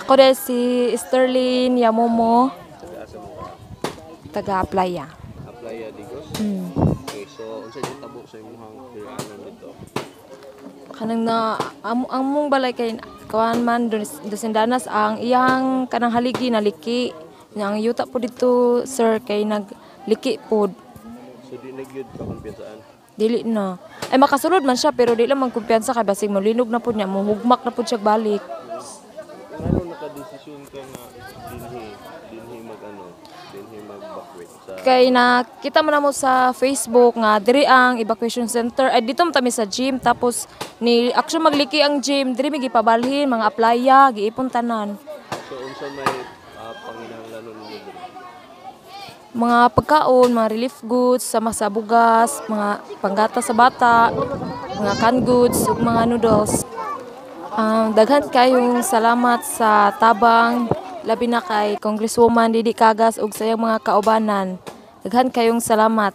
Ako din si Sterling Yamomo, Taga-asa mo ka? taga-Playa. Aplaya, Digos? Okay, so unsa yung tabo sa imong piraanan dito? Kanang na ang mong balay kay kawan man dosindanas ang iyang kanang haligi na liki. Yang yuta po dito sir kay nagliki pod. So di nagyud ka kumpiyansaan? Dili na. Ay makasulod man siya pero di lang man kumpiyansa kay basig mo linog na pod niya, mohugmak na pod siya balik. Ano naka-desisyon ka nga dinhi mag-evacuate sa Kay nakita mo na mo sa Facebook nga diri ang evacuation center. Ay dito mo tami sa gym tapos ni action magliki ang gym diri mi gipabalhin mga aplaya giipon tanan. so unsa may panginahanglanon ninyo diri? Mga pagkaon, mga relief goods, sama sa bugas, mga panggata sa bata, mga canned goods, ug mga noodles. Daghan kayong salamat sa tabang labi na kay Congresswoman Didi Cagas ug sa iyang mga kaubanan. Daghan kayong salamat.